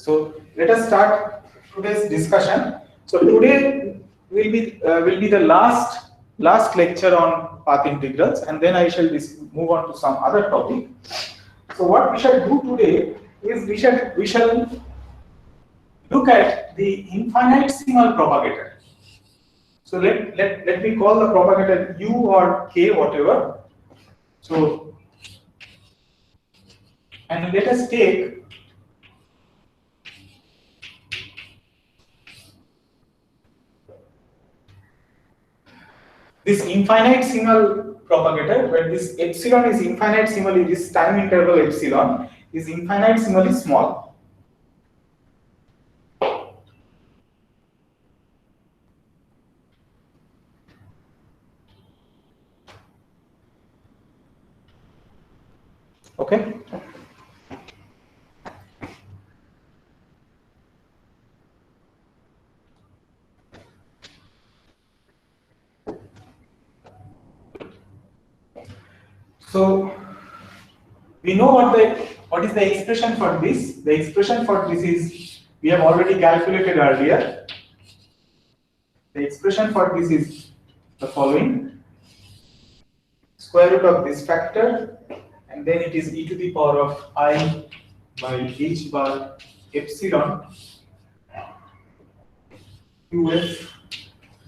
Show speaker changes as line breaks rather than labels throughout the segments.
So let us start today's discussion. So today will be the last lecture on path integrals, and then I shall move on to some other topic. So what we shall do today is we shall look at the infinitesimal propagator. So let me call the propagator U or K, whatever. So, and let us take this infinitesimal propagator, where this epsilon is infinitesimally, this time interval epsilon is infinitesimally small. Okay. So we know what is the expression for this. The expression for this is, we have already calculated earlier. The expression for this is the following: square root of this factor, and then it is e to the power of I by h bar epsilon qf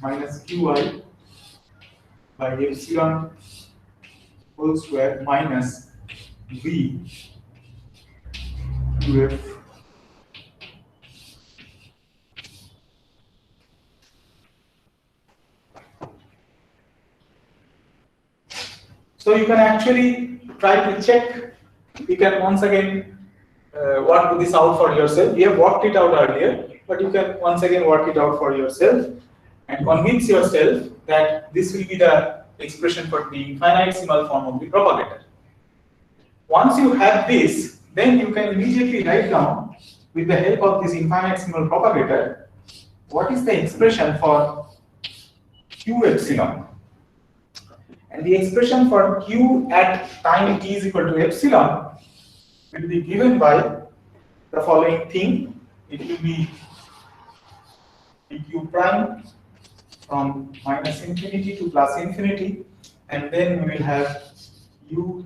minus qi by epsilon whole square minus v qf So you can actually try to check. You can once again work this out for yourself. We have worked it out earlier, but you can once again work it out for yourself and convince yourself that this will be the expression for the infinitesimal form of the propagator. Once you have this, then you can immediately write down, with the help of this infinitesimal propagator, what is the expression for q epsilon. And the expression for q at time t is equal to epsilon will be given by the following thing. It will be dq prime from minus infinity to plus infinity, and then we will have u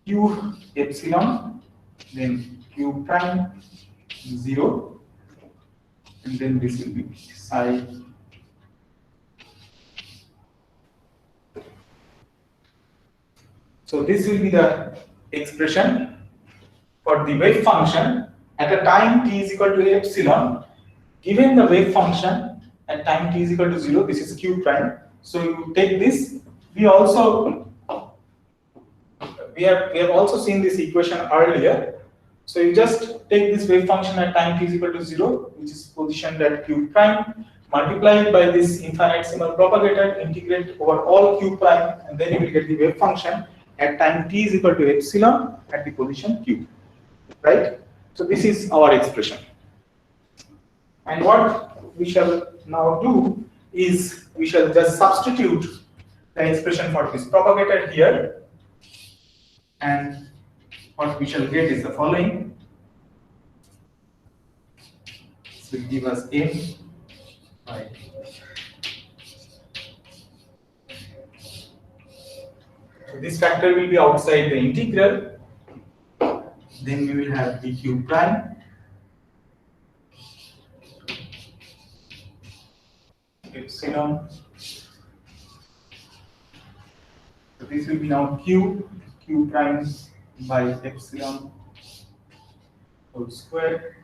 q epsilon, then q prime 0, and then this will be psi. So this will be the expression for the wave function at a time t is equal to epsilon. Given the wave function at time t is equal to 0, this is q prime. So you take this. We have also seen this equation earlier. So you just take this wave function at time t is equal to 0, which is positioned at q prime, multiply it by this infinitesimal propagator, integrate over all q prime, and then you will get the wave function at time t is equal to epsilon at the position q, right? So this is our expression. And what we shall now do is we shall just substitute the expression for this propagator here, and what we shall get is the following. This will give us m by this factor will be outside the integral. Then we will have dq prime epsilon. So this will be now q prime by epsilon whole square.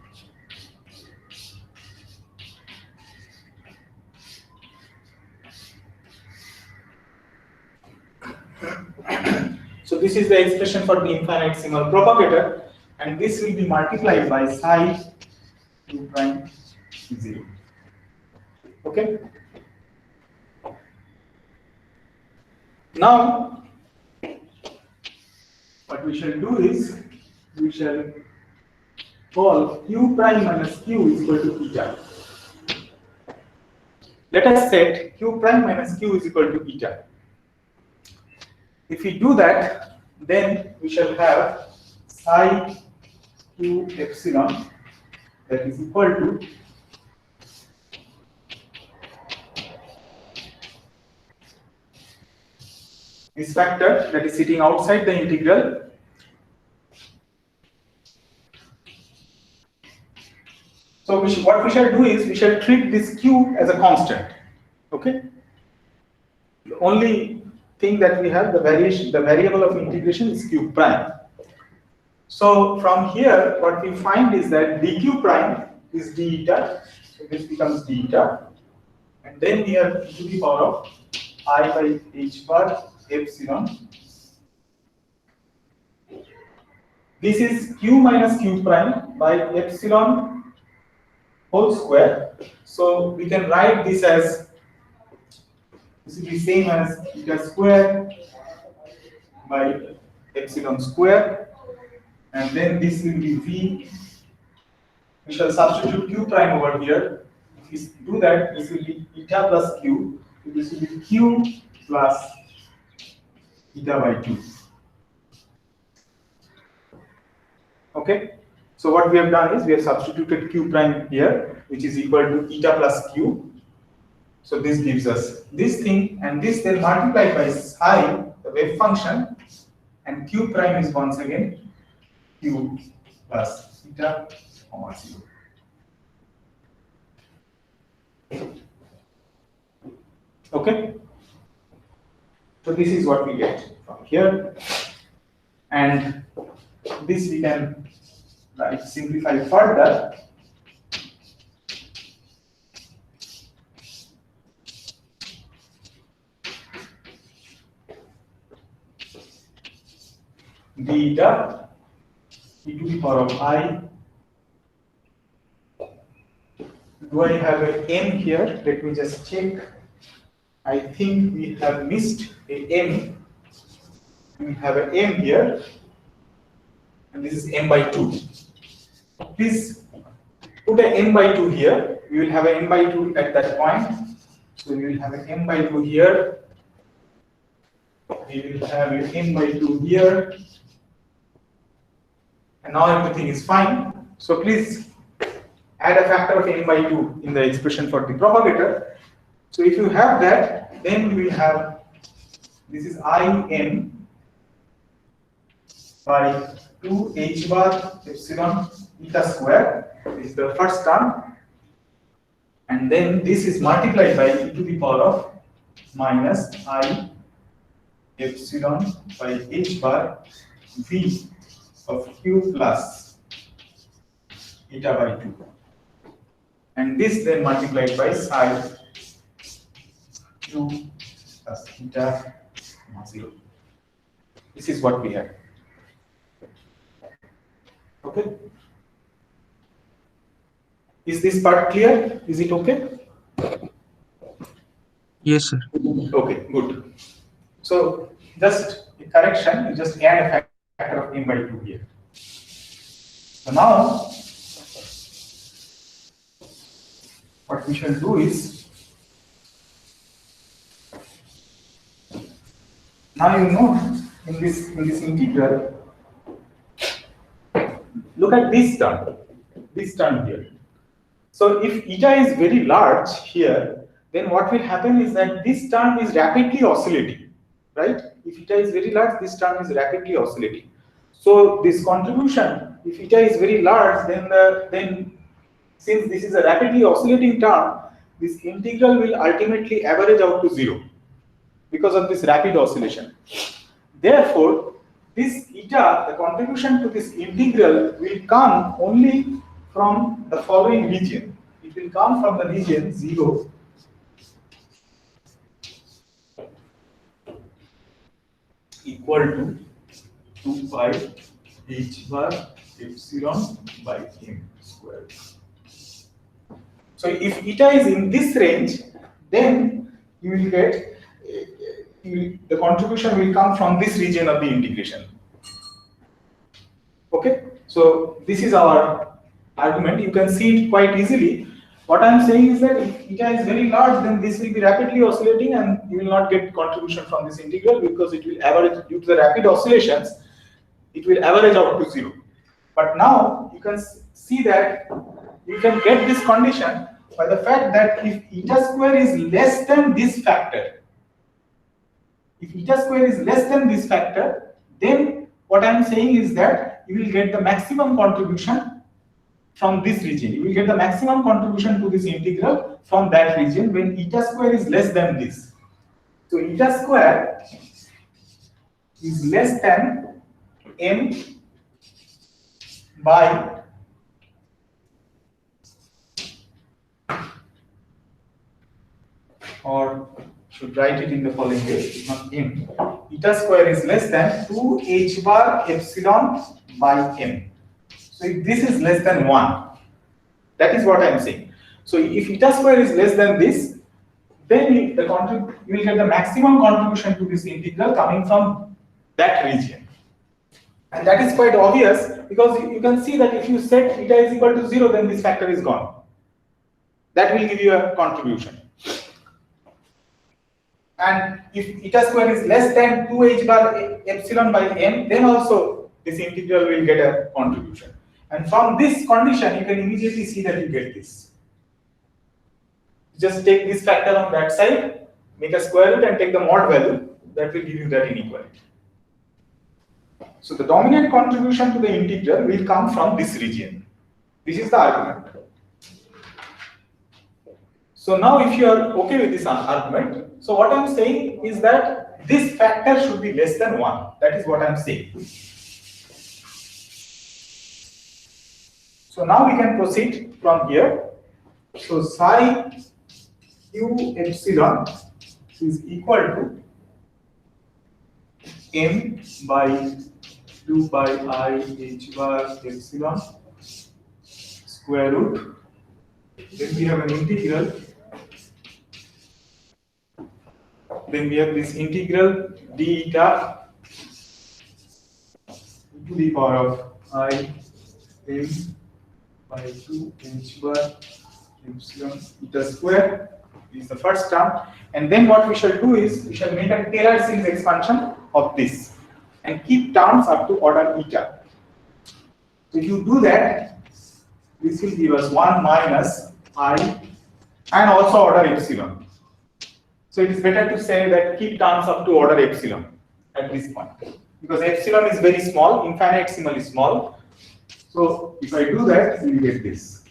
So this is the expression for the infinitesimal propagator, and this will be multiplied by psi q prime 0. Okay. Now, what we shall do is we shall call q prime minus q is equal to eta. Let us set q prime minus q is equal to eta. If we do that, then we shall have psi q 2 epsilon that is equal to this factor that is sitting outside the integral. So what we shall do is we shall treat this q as a constant. Okay. The only thing that we have, the variable of integration is q prime. So from here, what we find is that dq prime is d eta. So this becomes d eta, and then here e to the power of I by h bar epsilon. This is q minus q prime by epsilon whole square. So we can write this as, this will be same as eta square by epsilon square, and then this will be v. We shall substitute q prime over here. If we do that, this will be eta plus q. So this will be q plus eta by 2. Okay. So what we have done is we have substituted q prime here, which is equal to eta plus q. So this gives us this thing, and this then multiplied by psi, the wave function, and q prime is once again q plus eta comma 0. Okay. So this is what we get from here, and this we can simplify further. D eta e to the power of I. Do I have an m here? Let me just check. I think we have missed a m. We have an m here, and this is m by 2. Please put an m by 2 here. We will have an m by 2 at that point. So we will have an m by 2 here. We will have an m by 2 here. And now everything is fine. So please add a factor of n by 2 in the expression for the propagator. So if you have that, then we will have, this is Im by 2 h bar epsilon eta square. This is the first term. And then this is multiplied by e to the power of minus I epsilon by h bar v of q plus eta by 2. And this then multiplied by psi q plus eta 0. This is what we have. Okay. Is this part clear? Is it okay?
Yes, sir.
Okay, good. So just a correction, you just add a factor of m by 2 here. So now what we shall do is, now you know in this integral, look at this term here. So if eta is very large here, then what will happen is that this term is rapidly oscillating, right? If eta is very large, this term is rapidly oscillating. So this contribution, if eta is very large, then since this is a rapidly oscillating term, this integral will ultimately average out to 0 because of this rapid oscillation. Therefore, this eta, the contribution to this integral, will come only from the following region. It will come from the region 0 equal to 2 pi h bar epsilon by m squared. So if eta is in this range, then you will get the contribution will come from this region of the integration. Okay, so this is our argument. You can see it quite easily. What I am saying is that if eta is very large, then this will be rapidly oscillating, and you will not get contribution from this integral because it will average, due to the rapid oscillations, it will average out to 0. But now you can see that you can get this condition by the fact that if eta square is less than this factor, if eta square is less than this factor, then what I am saying is that you will get the maximum contribution from this region. You will get the maximum contribution to this integral from that region when eta square is less than this. So eta square is less than m by or should write it in the following way, not m. Eta square is less than 2h bar epsilon by m. So if this is less than 1, that is what I am saying. So if eta square is less than this, then you will get the maximum contribution to this integral coming from that region. And that is quite obvious because you can see that if you set eta is equal to 0, then this factor is gone. That will give you a contribution. And if eta square is less than 2h bar epsilon by m, then also this integral will get a contribution. And from this condition, you can immediately see that you get this. Just take this factor on that side, make a square root and take the mod value, that will give you that inequality. So the dominant contribution to the integral will come from this region. This is the argument. So now if you are okay with this argument, so what I am saying is that this factor should be less than 1. That is what I am saying. So now we can proceed from here. So psi q epsilon is equal to m by 2 by I h bar epsilon square root. Then we have an integral. Then we have this integral d eta to the power of I m by 2 h bar epsilon eta square. This is the first term. And then what we shall do is we shall make a Taylor series expansion of this and keep terms up to order eta. So if you do that, this will give us 1 minus I and also order epsilon. So it is better to say that keep terms up to order epsilon at this point, because epsilon is very small, infinitesimally small. So if I do that, we will get this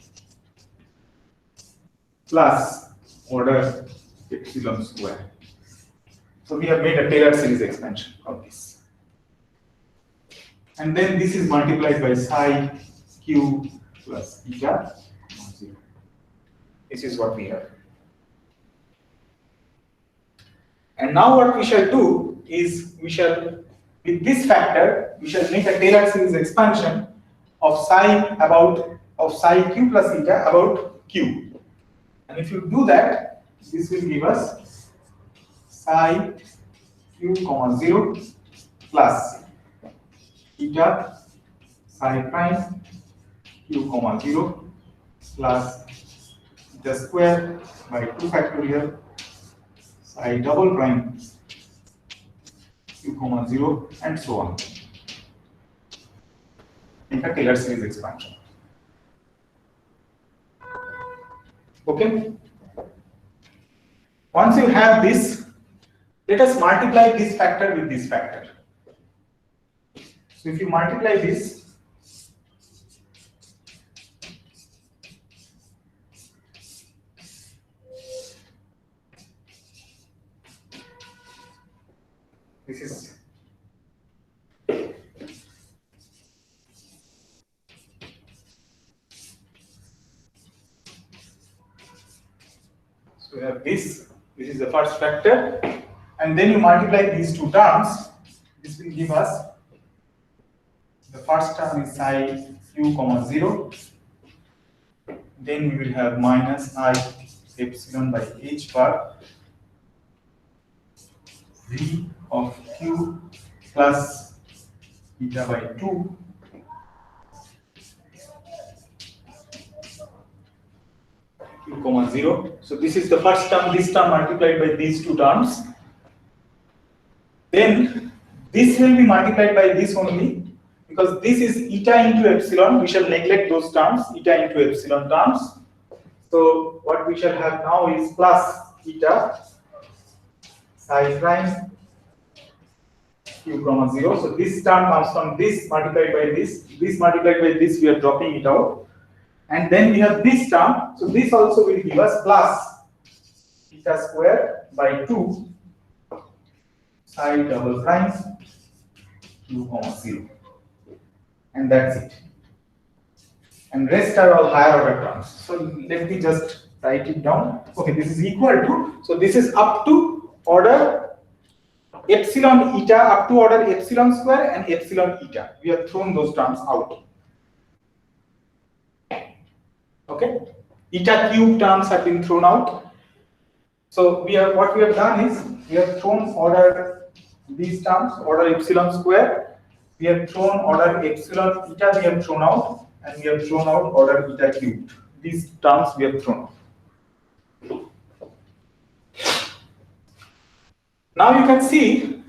plus order epsilon square. So we have made a Taylor series expansion of this. And then this is multiplied by psi q plus eta 0. This is what we have. And now what we shall do is we shall, with this factor, we shall make a Taylor series expansion of psi q plus eta about q. And if you do that, this will give us psi q comma 0 plus eta psi prime q comma 0 plus eta square by 2 factorial psi double prime q comma 0 and so on. Make a Taylor series expansion. Okay. Once you have this, let us multiply this factor with this factor. So if you multiply this, this is so we have this is the first factor, and then you multiply these two terms. This will give us, the first term is psi q comma 0, then we will have minus I epsilon by h bar v of q plus eta by 2 q comma 0. So this is the first term, this term multiplied by these two terms. Then this will be multiplied by this only, because this is eta into epsilon, we shall neglect those terms, eta into epsilon terms. So what we shall have now is plus eta psi prime q comma 0. So this term comes from this multiplied by this multiplied by this, we are dropping it out. And then we have this term, so this also will give us plus eta square by 2 psi double prime q comma 0. And that's it. And rest are all higher order terms. So let me just write it down. Okay, this is equal to, so this is up to order epsilon eta, up to order epsilon square and epsilon eta. We have thrown those terms out. Okay, eta cube terms have been thrown out. So what we have done is we have thrown order these terms, order epsilon square. We have thrown order epsilon eta, we have thrown out, and we have thrown out order eta cubed. These terms we have thrown out. Now you can see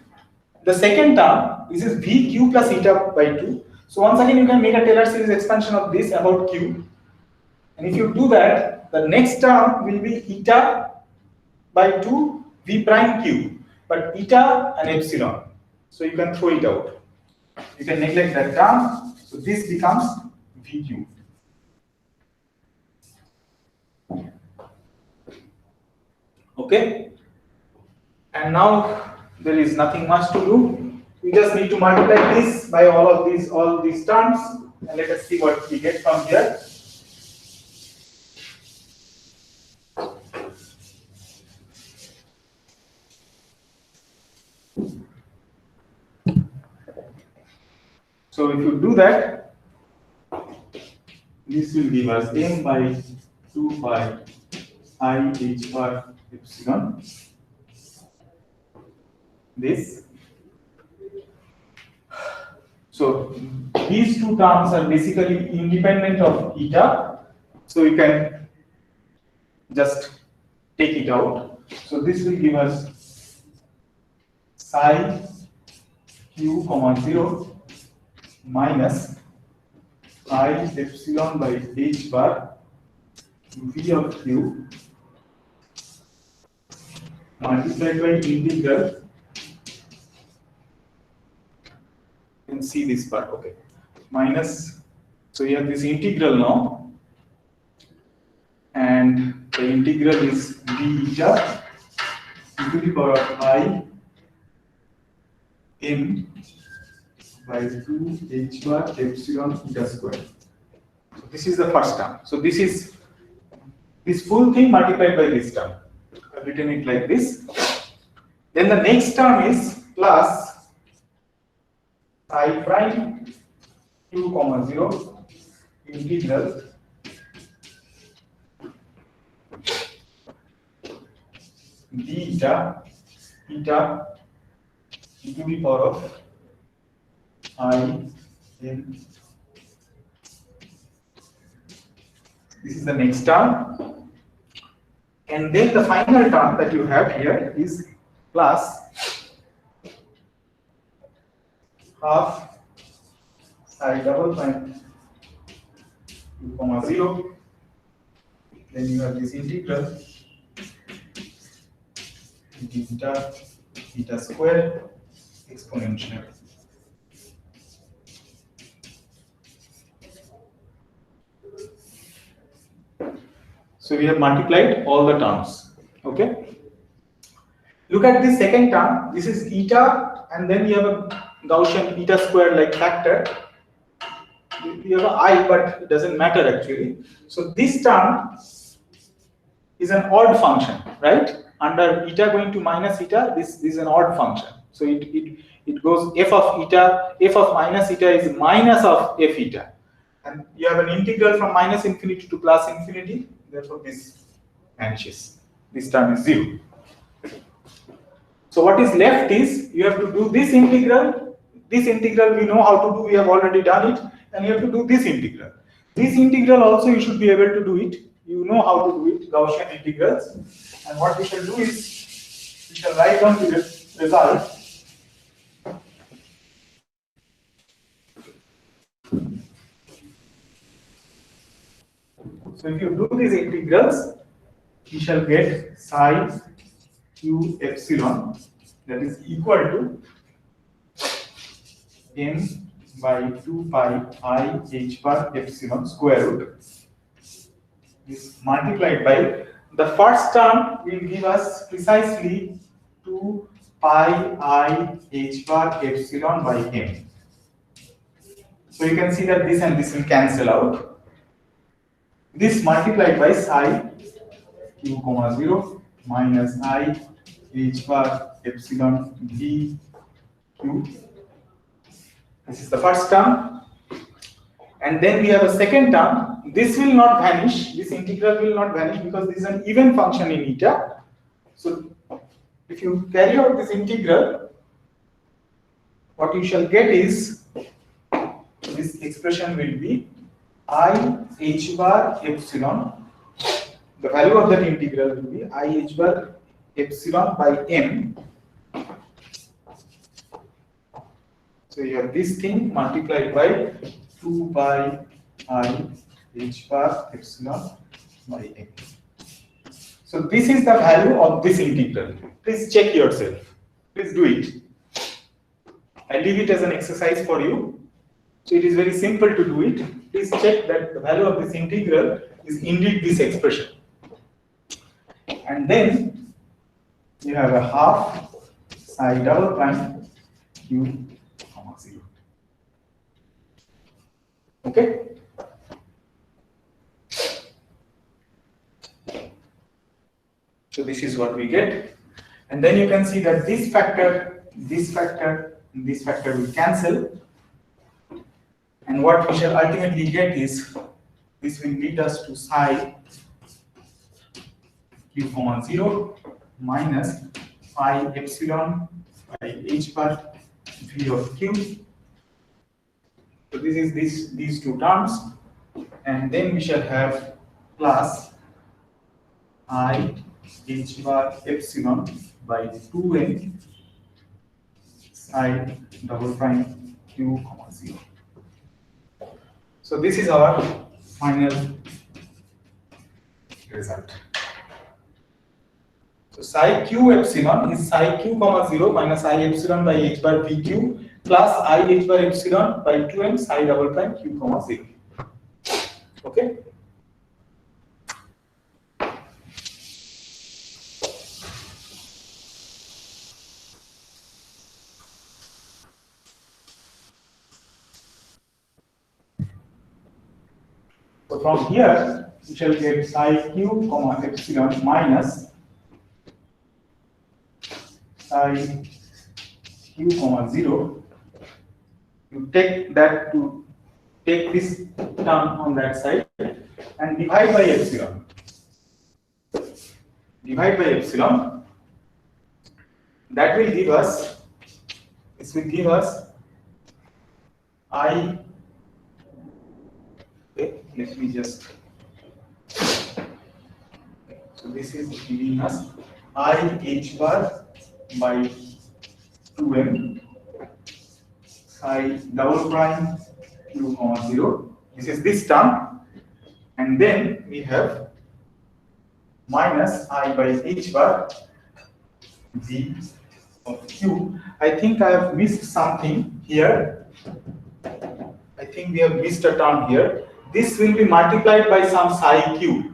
the second term, this is vq plus eta by 2. So once again you can make a Taylor series expansion of this about q. And if you do that, the next term will be eta by 2 v prime q, but eta and epsilon. So you can throw it out. You can neglect that term. So this becomes vq. Okay. And now there is nothing much to do. We just need to multiply this by all these terms, and let us see what we get from here. So if you do that, this will give us m by 2 pi I h bar epsilon. This. So these two terms are basically independent of eta. So you can just take it out. So this will give us psi q comma 0 minus I epsilon by h bar v of q multiplied by integral. You can see this part, okay. Minus, so you have this integral now, and the integral is v eta e to the power of I m by 2 h bar epsilon eta square. So this is the first term. So this is this full thing multiplied by this term. I've written it like this. Then the next term is plus psi prime q comma 0 integral d eta e to the power of I n. This is the next term, and then the final term that you have here is plus half psi double prime q comma 0. Then you have this integral eta square exponential. So we have multiplied all the terms. Okay. Look at this second term. This is eta, and then you have a Gaussian eta square like factor. You have an I, but it doesn't matter actually. So this term is an odd function, right? Under eta going to minus eta, this is an odd function. So it goes f of eta, f of minus eta is minus of f eta. And you have an integral from minus infinity to plus infinity. Therefore, this vanishes. This term is 0. So what is left is you have to do this integral. This integral we know how to do. We have already done it, and you have to do this integral. This integral also you should be able to do it. You know how to do it, Gaussian integrals. And what we shall do is we shall write down the result. So if you do these integrals, you shall get psi q epsilon, that is equal to m by 2 pi I h bar epsilon square root is multiplied by the first term will give us precisely 2 pi I h bar epsilon by m. So you can see that this and this will cancel out. This multiplied by psi q comma 0 minus I h bar epsilon v q. This is the first term. And then we have a second term. This will not vanish. This integral will not vanish because this is an even function in eta. So if you carry out this integral, what you shall get is this expression will be I h bar epsilon. The value of that integral will be I h bar epsilon by m. So you have this thing multiplied by 2 pi I h bar epsilon by m. So this is the value of this integral. Please check yourself. Please do it. I leave it as an exercise for you. So it is very simple to do it. Please check that the value of this integral is indeed this expression. And then you have a half psi double prime q comma 0. Okay? So this is what we get. And then you can see that this factor, this factor, and this factor will cancel. And what we shall ultimately get is, this will lead us to psi q comma 0 minus phi epsilon by h bar v of q. So this is these two terms, and then we shall have plus I h bar epsilon by 2n psi double prime q comma 0. So this is our final result. So psi q epsilon is psi q comma 0 minus I epsilon by h bar vq plus I h bar epsilon by 2n psi double prime q comma 0. Okay. So from here we shall get psi q comma epsilon minus psi q comma 0. You take that to take this term on that side and divide by epsilon. Divide by epsilon. That will give us, this will give us I. Okay, let me just. So this is giving us I h bar by 2m psi double prime q comma 0. This is this term, and then we have minus I by h bar v of q. I think I have missed something here. I think we have missed a term here. This will be multiplied by some psi q.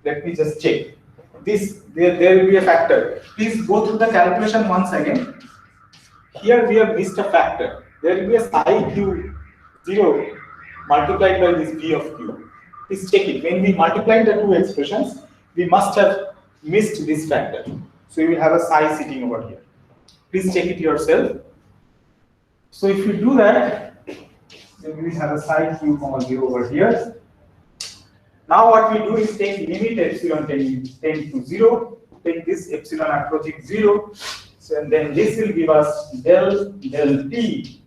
Let me just check. This there will be a factor. Please go through the calculation once again. Here we have missed a factor. There will be a psi q 0 multiplied by this v of q. Please check it. When we multiply the two expressions, we must have missed this factor. So you will have a psi sitting over here. Please check it yourself. So if you do that, then we will have a psi q comma 0 over here. Now what we do is take limit epsilon tend to 0, take this epsilon approaching 0, so and then this will give us del t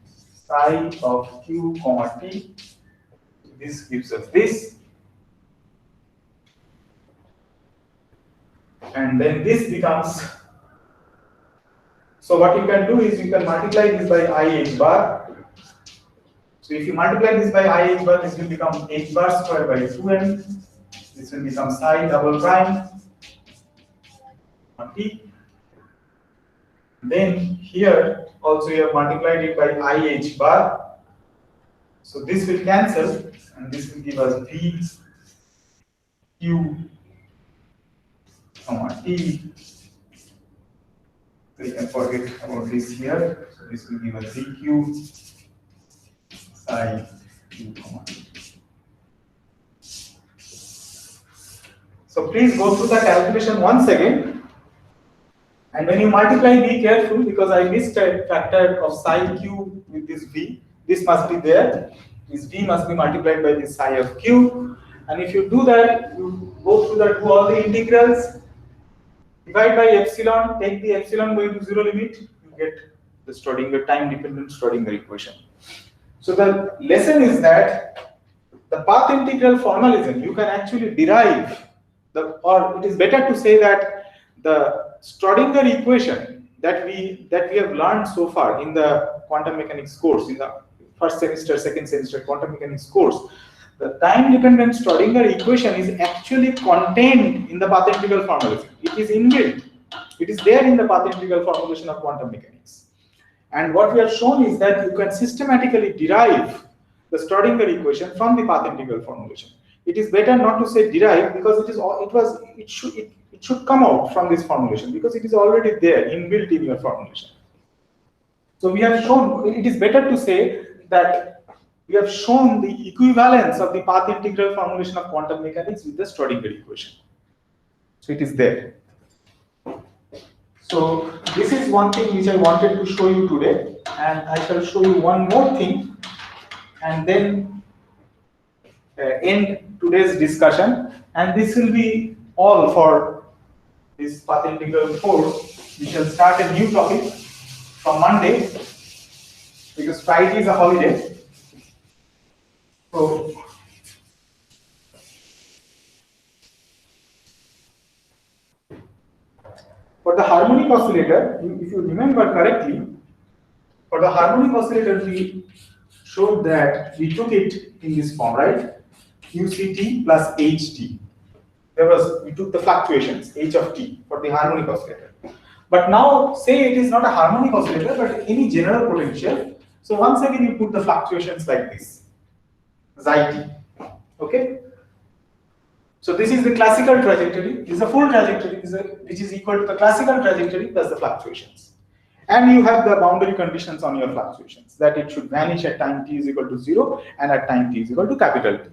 psi of q comma t. This gives us this, and then this becomes. So what you can do is you can multiply this by I h bar So if you multiply this by I h bar, this will become h bar square by 2n. This will become psi double prime t. Then here also you have multiplied it by I h bar. So this will cancel, and this will give us v q comma t. So you can forget about this here. So this will give us dq psi q comma t. So please go through the calculation once again. And when you multiply, be careful because I missed a factor of psi q with this v. This must be there. This v must be multiplied by this psi of q. And if you do that, you go through that, do all the integrals, divide by epsilon, take the epsilon going to zero limit, you get the Schrodinger time-dependent Schrodinger equation. So the lesson is that the path integral formalism you can actually derive or it is better to say that the Schrodinger equation that we have learned so far in the quantum mechanics course, in the first semester, second semester quantum mechanics course, the time-dependent Schrodinger equation is actually contained in the path integral formalism. It is inbuilt. It is there in the path integral formulation of quantum mechanics. And what we have shown is that you can systematically derive the Schrodinger equation from the path integral formulation. It is better not to say derive because it should come out from this formulation because it is already there inbuilt in your formulation. So we have shown, it is better to say that we have shown the equivalence of the path integral formulation of quantum mechanics with the Schrodinger equation. So it is there. So this is one thing which I wanted to show you today, and I shall show you one more thing and then end today's discussion. And this will be all for this path integral course. We shall start a new topic from Monday because Friday is a holiday. So for the harmonic oscillator, if you remember correctly, for the harmonic oscillator we showed that we took it in this form, right? QCT plus HT. We took the fluctuations h of t for the harmonic oscillator. But now say it is not a harmonic oscillator but any general potential. So once again you put the fluctuations like this, xi t. Okay. So this is the classical trajectory. This is a full trajectory, which is equal to the classical trajectory plus the fluctuations. And you have the boundary conditions on your fluctuations that it should vanish at time t is equal to 0 and at time t is equal to capital T.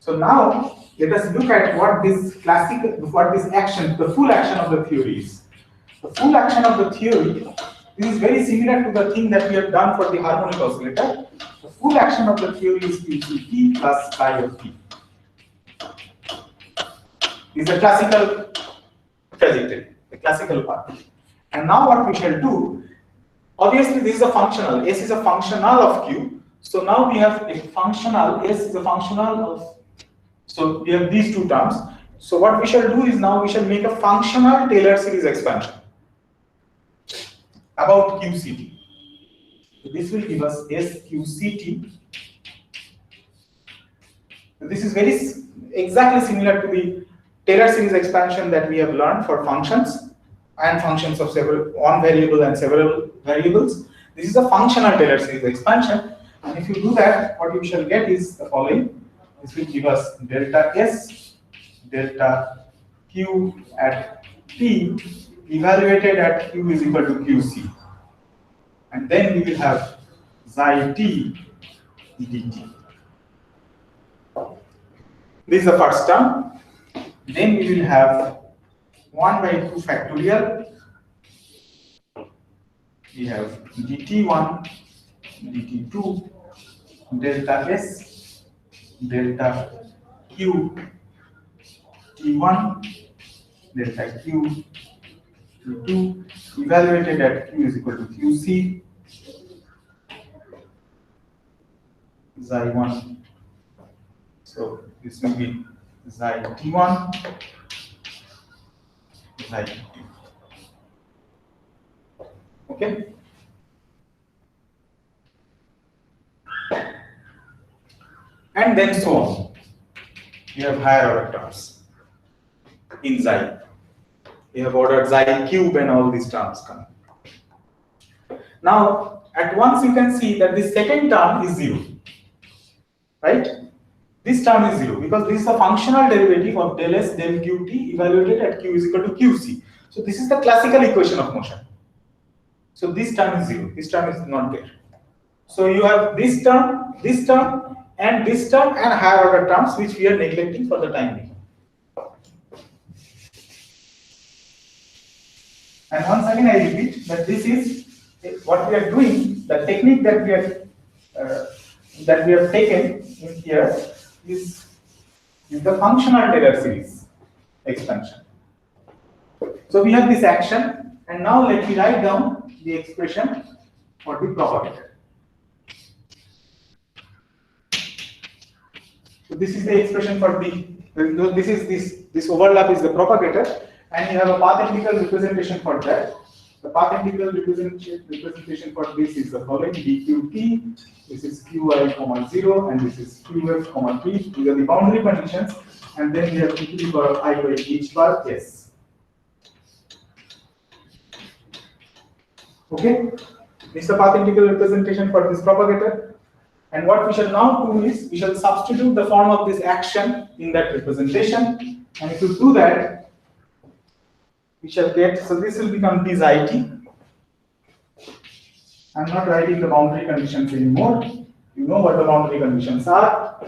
So now let us look at what this action, the full action of the theory is. The full action of the theory, this is very similar to the thing that we have done for the harmonic oscillator. The full action of the theory is QCT plus psi of t. This is a classical trajectory, the classical part. And now what we shall do, obviously this is a functional, S is a functional of Q. So now we have a functional, S is a functional of, so we have these two terms. So what we shall do is now we shall make a functional Taylor series expansion about QCT. So this will give us SQCT. This is exactly similar to the Taylor series expansion that we have learned for functions and functions of one variable and several variables. This is a functional Taylor series expansion, and if you do that, what you shall get is the following. This will give us delta S, delta Q at T, evaluated at Q is equal to QC. And then we will have xi T dt. This is the first term. Then we will have 1 by 2 factorial. We have dt1, dt2, delta S, delta Q, T1, delta Q, T2, evaluated at Q is equal to QC, xi1. So this will be xi T1, xi T2. Okay. and then so on. You have higher order terms in xi. You have ordered xi cube and all these terms come. Now, at once you can see that the second term is 0, right? This term is 0 because this is a functional derivative of del s del qt evaluated at q is equal to qc. So this is the classical equation of motion. So this term is 0. This term is not there. So you have this term, and this term, and higher order terms which we are neglecting for the time being. And once again I repeat that this is what we are doing. The technique that we have taken in here is the functional Taylor series expansion. So we have this action, and now let me write down the expression for the propagator. So this is the expression for this overlap is the propagator, and you have a path integral representation for that. The path integral representation for this is the following: dqt, this is qi comma 0, and this is qf comma t. These are the boundary conditions, and then we have e to the power I by h bar s. Okay, this is the path integral representation for this propagator. And what we shall now do is we shall substitute the form of this action in that representation, and if you do that, we shall get, so this will become this it. I'm not writing the boundary conditions anymore. You know what the boundary conditions are.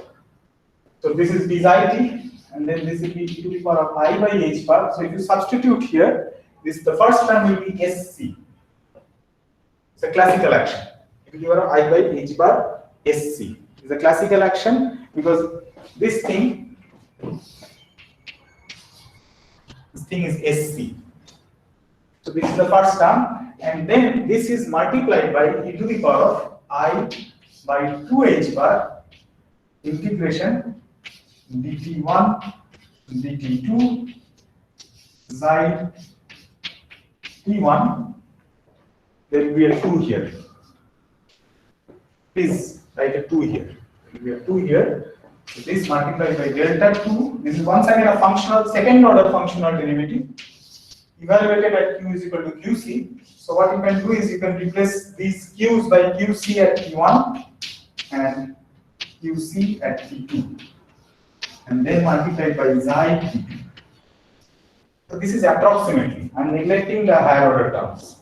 So this is this it, and then this will be e to the power of I by h bar. So if you substitute here, this the first term will be sc. It's a classical action. E to the power of I by h bar sc is a classical action because this thing is sc. So this is the first term, and then this is multiplied by e to the power of I by 2h bar integration dt1 dt2 xi t1. There will be a 2 here. Please write a 2 here. There will be a 2 here. So this multiplied by delta 2. This is once again a functional, second order functional derivative evaluated at q is equal to qc. So what you can do is you can replace these q's by qc at t1 and qc at t2, and then multiplied by xi t2. So this is approximately. I'm neglecting the higher order terms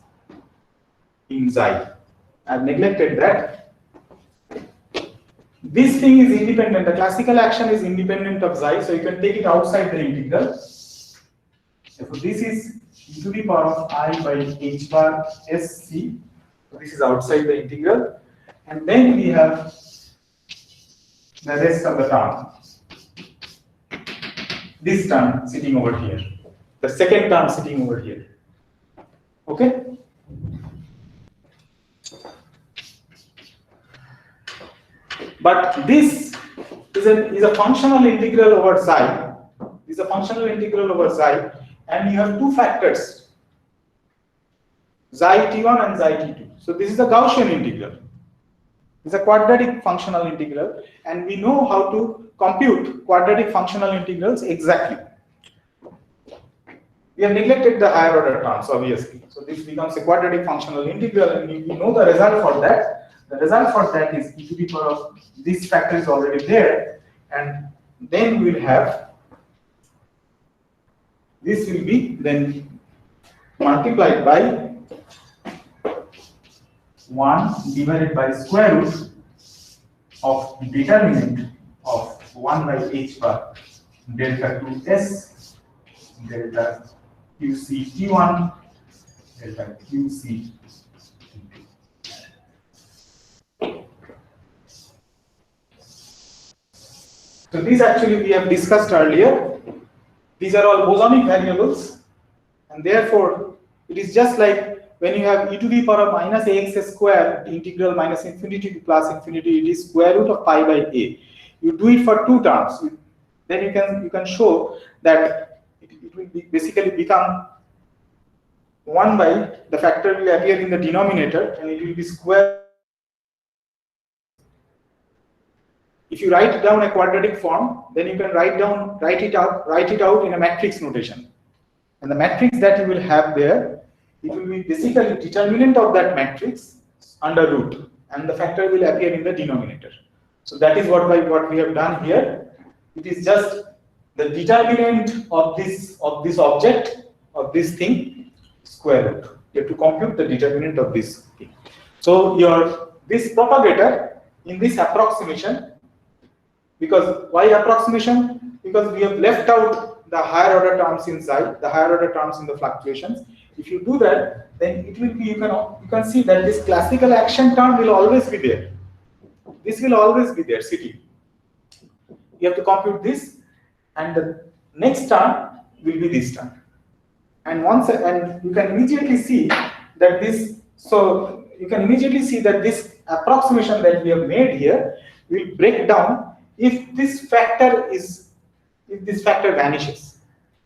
in xi. I've neglected that. This thing is independent. The classical action is independent of xi, so you can take it outside the integral. So this is e to the power of I by h bar sc. So this is outside the integral, and then we have the rest of the term. This term sitting over here, the second term sitting over here. Okay. But this is a functional integral over xi. This is a functional integral over xi, and you have two factors, xi t1 and xi t2. So this is a Gaussian integral. It's a quadratic functional integral, and we know how to compute quadratic functional integrals exactly. We have neglected the higher order terms, obviously. So this becomes a quadratic functional integral, and we know the result for that. The result for that is e to the power of this factor is already there, and then we will have this will be then multiplied by 1 divided by square root of determinant of 1 by h bar delta 2s delta qc t1 delta qc t2. So these actually we have discussed earlier. These are all bosonic variables, and therefore it is just like when you have e to the power of minus ax square integral minus infinity to plus infinity, it is square root of pi by a. You do it for two terms, then you can show that it will basically become 1 by the factor will appear in the denominator, and it will be square. If if you write down a quadratic form, then you can write it out in a matrix notation. And the matrix that you will have there, it will be basically determinant of that matrix under root, and the factor will appear in the denominator. So that is what we have done here. It is just the determinant of this object, of this thing, square root. You have to compute the determinant of this thing. So this propagator in this approximation, because why approximation? Because we have left out the higher order terms inside, the higher order terms in the fluctuations. If you do that, then it will be, you can see that this classical action term will always be there. This will always be there, sitting. You have to compute this, and the next term will be this term. And you can immediately see that this. So you can immediately see that this approximation that we have made here will break down if this factor vanishes.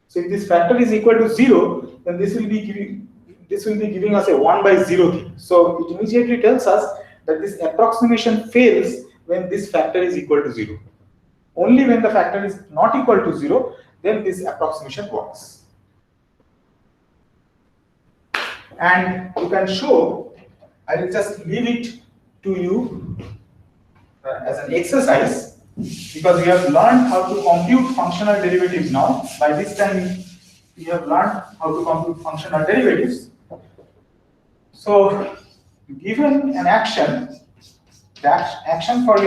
So if this factor is equal to 0, then this will be giving us a 1 by 0 thing. So it immediately tells us that this approximation fails when this factor is equal to 0. Only when the factor is not equal to 0, then this approximation works. And you can show, I will just leave it to you as an exercise, because we have learned how to compute functional derivatives now. By this time, we have learned how to compute functional derivatives. So, given an action, the action for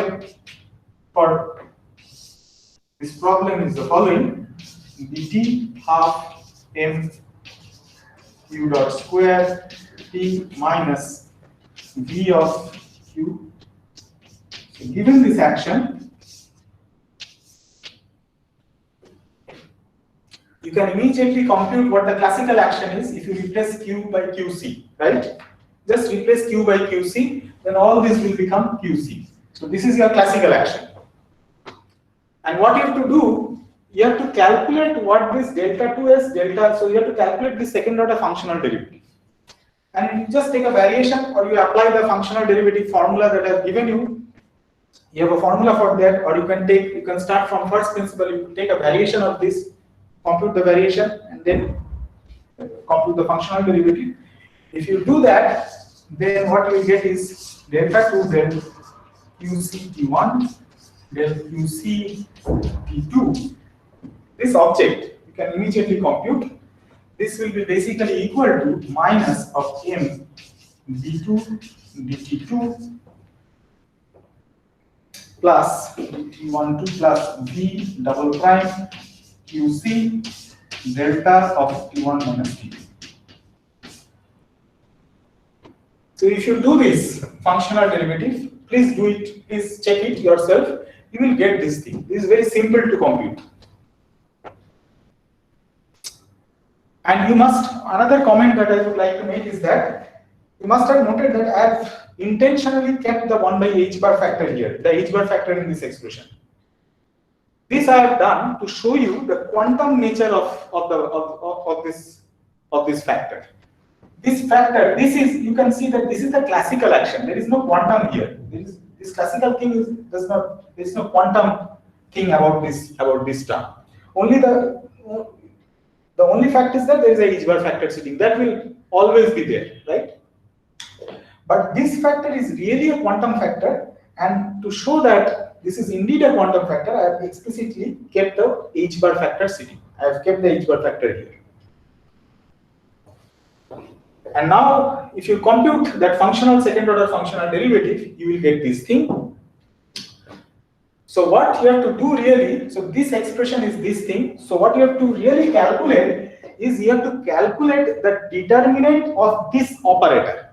this problem is the following: dt half m q dot square t minus v of q. So given this action, you can immediately compute what the classical action is if you replace q by qc, right? Just replace q by qc, then all this will become qc. So this is your classical action. And what you have to do, you have to calculate what this delta 2s delta, so you have to calculate the second order functional derivative. And you just take a variation, or you apply the functional derivative formula that I have given you. You have a formula for that, or you can start from first principle. You take a variation of this, compute the variation, and then compute the functional derivative. If you do that, then what you will get is delta 2 del qc t1 del qc t2. This object you can immediately compute. This will be basically equal to minus of m d2 dt2 plus dt12 plus v double prime qc delta of t1 minus t2. So if you do this functional derivative, please do it, please check it yourself. You will get this thing. This is very simple to compute. And you must, another comment that I would like to make is that you must have noted that I have intentionally kept the 1 by h bar factor here, the h bar factor in this expression. This I have done to show you the quantum nature of this factor. This factor, you can see that this is the classical action. There is no quantum here. This classical thing there is no quantum thing about this term. Only the only fact is that there is a h bar factor sitting. That will always be there, right? But this factor is really a quantum factor, and to show that this is indeed a quantum factor, I have explicitly kept the h bar factor sitting. I have kept the h bar factor here. And now, if you compute that second order functional derivative, you will get this thing. So what you have to do really, so this expression is this thing. So what you have to really calculate is you have to calculate the determinant of this operator.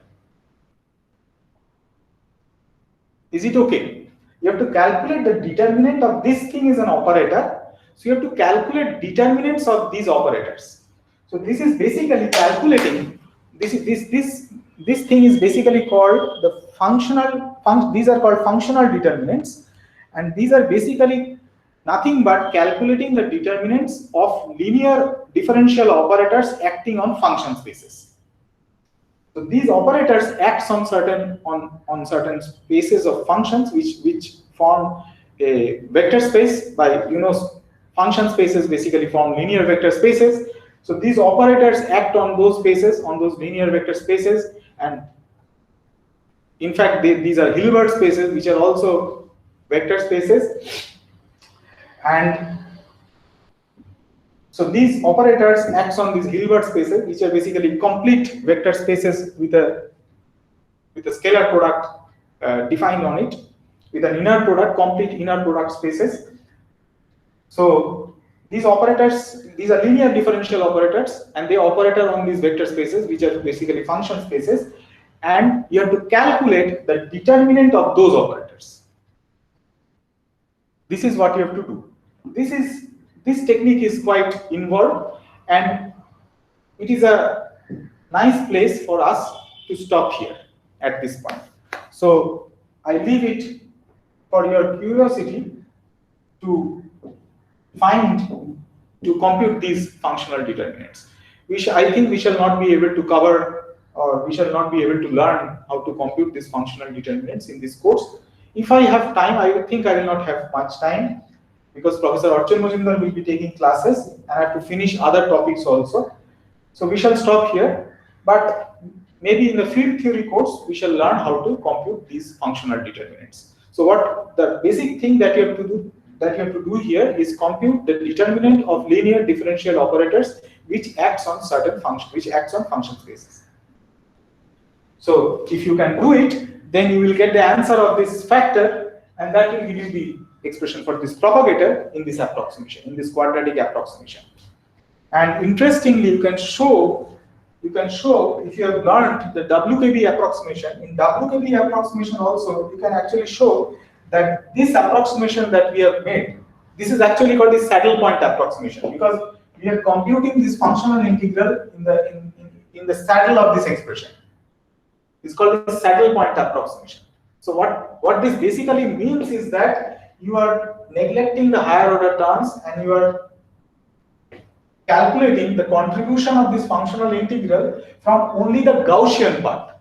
Is it okay? You have to calculate the determinant of this thing is an operator. So you have to calculate determinants of these operators. So this is basically calculating. This thing is basically called the these are called functional determinants, and these are basically nothing but calculating the determinants of linear differential operators acting on function spaces. So these operators act on certain spaces of functions which form a vector space by, function spaces basically form linear vector spaces. So these operators act on those spaces, on those linear vector spaces, and in fact these are Hilbert spaces, which are also vector spaces. And so these operators acts on these Hilbert spaces, which are basically complete vector spaces with a scalar product defined on it, with an inner product, complete inner product spaces. So these operators, these are linear differential operators, and they operate on these vector spaces, which are basically function spaces, and you have to calculate the determinant of those operators. This is what you have to do. This technique is quite involved, and it is a nice place for us to stop here at this point. So I leave it for your curiosity to compute these functional determinants. I think we shall not be able to cover, or we shall not be able to learn how to compute these functional determinants in this course. If I have time, I think I will not have much time, because Professor Archon Majumdar will be taking classes, and I have to finish other topics also. So we shall stop here, but maybe in the field theory course, we shall learn how to compute these functional determinants. So what the basic thing that you have to do here is compute the determinant of linear differential operators which acts on certain function, which acts on function spaces. So if you can do it, then you will get the answer of this factor, and that will give you the expression for this propagator in this approximation, in this quadratic approximation. And interestingly, you can show if you have learned the WKB approximation. In WKB approximation also, you can actually show that this approximation that we have made, this is actually called the saddle point approximation, because we are computing this functional integral in the saddle of this expression. It's called the saddle point approximation. So what this basically means is that you are neglecting the higher order terms, and you are calculating the contribution of this functional integral from only the Gaussian part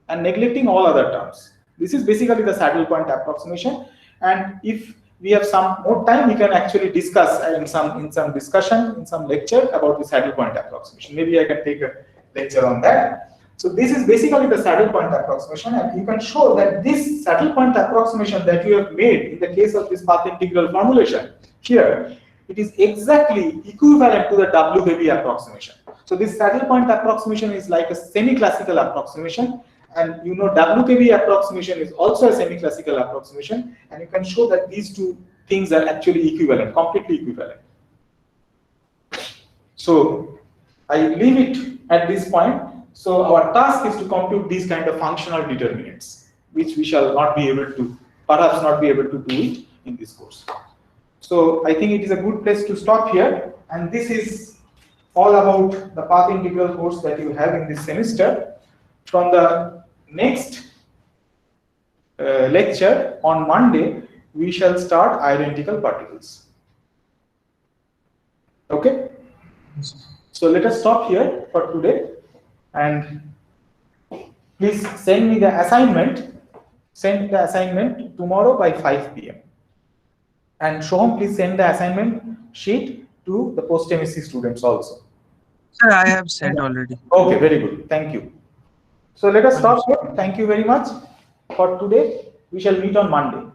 and neglecting all other terms. This is basically the saddle point approximation, and if we have some more time, we can actually discuss in some discussion, in some lecture about the saddle point approximation. Maybe I can take a lecture on that. So this is basically the saddle point approximation, and you can show that this saddle point approximation that you have made in the case of this path integral formulation here, it is exactly equivalent to the WKB approximation. So this saddle point approximation is like a semi-classical approximation, and you know WKB approximation is also a semi-classical approximation, and you can show that these two things are actually equivalent, completely equivalent. So I leave it at this point. So our task is to compute these kind of functional determinants, which we shall not be able to, perhaps not be able to do it in this course. So I think it is a good place to stop here, and this is all about the path integral course that you have in this semester. From the next lecture on Monday, we shall start identical particles. Okay? So let us stop here for today, and please send me the assignment. Send the assignment tomorrow by 5 p.m. And Shoham, please send the assignment sheet to the post-MSc students also.
Sir, I have sent already.
Okay, very good. Thank you. So let us stop here. Thank you very much for today. We shall meet on Monday.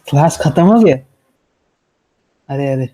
Class खत्म हो गया? अरे अरे